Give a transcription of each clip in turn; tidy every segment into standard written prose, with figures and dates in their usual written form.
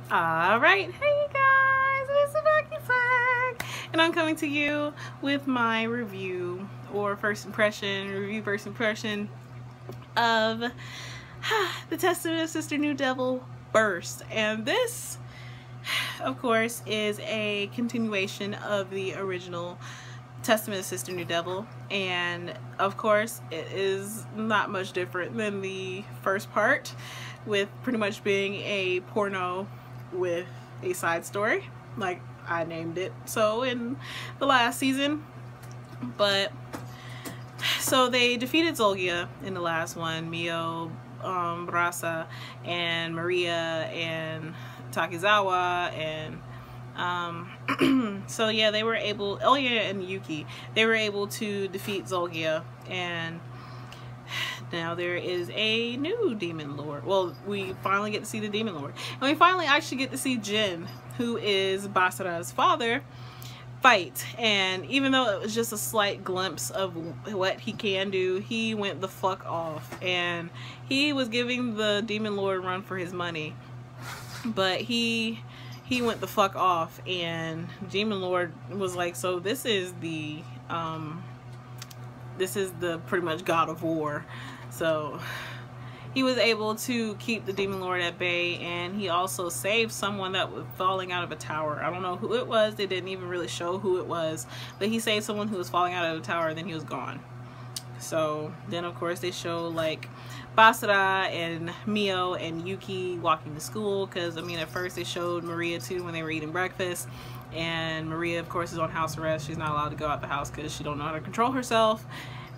Alright, hey guys, it's TsubakiSwagg, and I'm coming to you with my review or first impression of the Testament of Sister New Devil Burst. And this, of course, is a continuation of the original Testament of Sister New Devil, and of course it is not much different than the first part, with pretty much being a porno with a side story, like I named it so in the last season. But so they defeated Zolgia in the last one, Mio, Brasa, and Maria, and Takizawa, and so yeah, they were able, oh yeah, and Yuki, they were able to defeat Zolgia, and now there is a new Demon Lord. Well, we finally get to see the Demon Lord, and we finally actually get to see Jin, who is Basara's father, fight. And even though it was just a slight glimpse of what he can do, he went the fuck off, and he was giving the Demon Lord run for his money, but he went the fuck off, and Demon Lord was like, so this is the pretty much God of War. So he was able to keep the Demon Lord at bay, and he also saved someone that was falling out of a tower. I don't know who it was, they didn't even really show who it was, but he saved someone who was falling out of the tower, and then he was gone. So then of course they show like Basara and Mio and Yuki walking to school, because I mean at first they showed Maria too when they were eating breakfast, and Maria of course is on house arrest. She's not allowed to go out the house because she don't know how to control herself.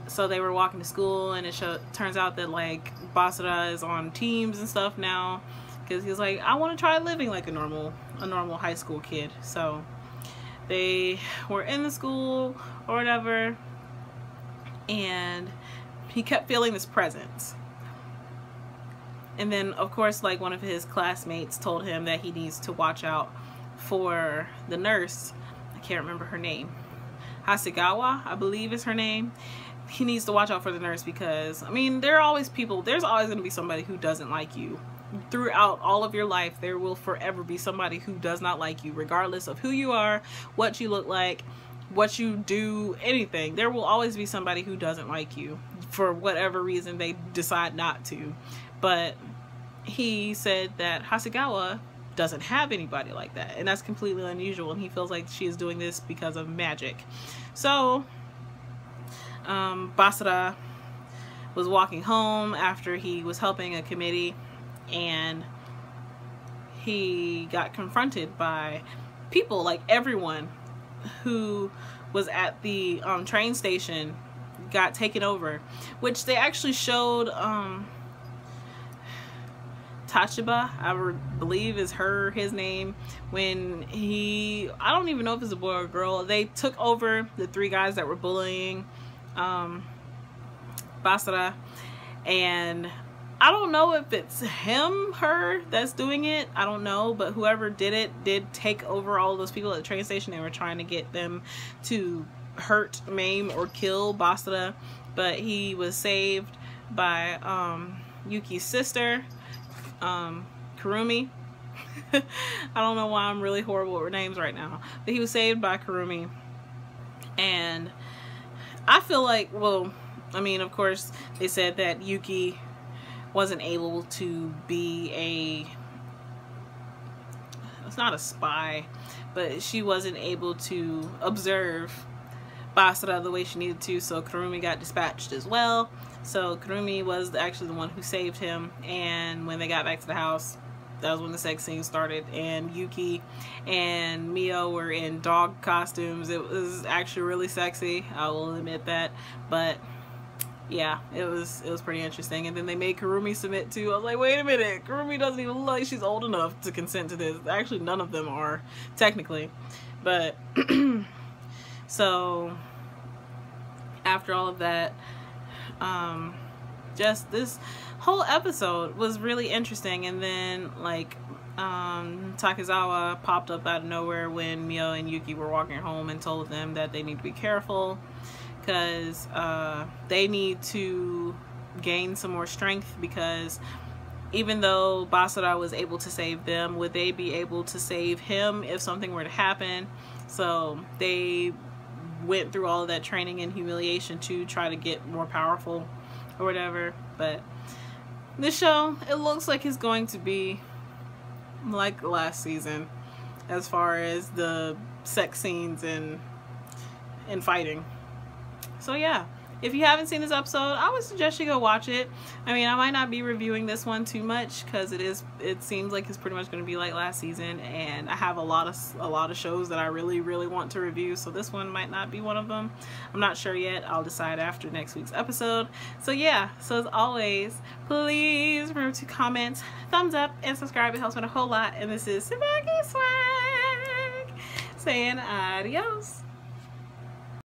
So they were walking to school, and it turns out that like Basara is on teams and stuff now, because he's like, I want to try living like a normal high school kid. So they were in the school or whatever, and he kept feeling this presence. And then of course like one of his classmates told him that he needs to watch out for the nurse. I can't remember her name. Hasegawa, I believe is her name. He needs to watch out for the nurse, because I mean there's always going to be somebody who doesn't like you. Throughout all of your life there will forever be somebody who does not like you, regardless of who you are, what you look like, what you do, anything. There will always be somebody who doesn't like you for whatever reason they decide not to. But he said that Hasegawa doesn't have anybody like that, and that's completely unusual, and he feels like she is doing this because of magic. So Basara was walking home after he was helping a committee, and he got confronted by people, like everyone who was at the train station got taken over, which they actually showed Tachiba, I believe is his name, when I don't even know if it's a boy or a girl, they took over the three guys that were bullying Basara. And I don't know if it's her that's doing it, I don't know, but whoever did it did take over all those people at the train station. They were trying to get them to hurt, maim, or kill Basara, but he was saved by Yuki's sister, Kurumi. I don't know why I'm really horrible with names right now, but he was saved by Kurumi. And I feel like, well, I mean, of course, they said that Yuki wasn't able to be it's not a spy, but she wasn't able to observe Basara the way she needed to, so Kurumi got dispatched as well. So Kurumi was actually the one who saved him, and when they got back to the house, that was when the sex scene started, and Yuki and Mio were in dog costumes. It was actually really sexy, I will admit that, but yeah, it was pretty interesting. And then they made Kurumi submit too. I was like, wait a minute, Kurumi doesn't even look like she's old enough to consent to this. Actually, none of them are, technically. But so after all of that, just this whole episode was really interesting. And then like Takizawa popped up out of nowhere when Mio and Yuki were walking home and told them that they need to be careful, because they need to gain some more strength, because even though Basara was able to save them, would they be able to save him if something were to happen? So they went through all of that training and humiliation to try to get more powerful or whatever. But this show, it looks like it's going to be like last season as far as the sex scenes and fighting. So yeah, if you haven't seen this episode, I would suggest you go watch it. I mean, I might not be reviewing this one too much because it seems like it's pretty much going to be like last season, and I have a lot of shows that I really want to review, so this one might not be one of them. I'm not sure yet. I'll decide after next week's episode. So yeah, so as always, please remember to comment, thumbs up, and subscribe. It helps me a whole lot. And this is TsubakiSwagg saying adios.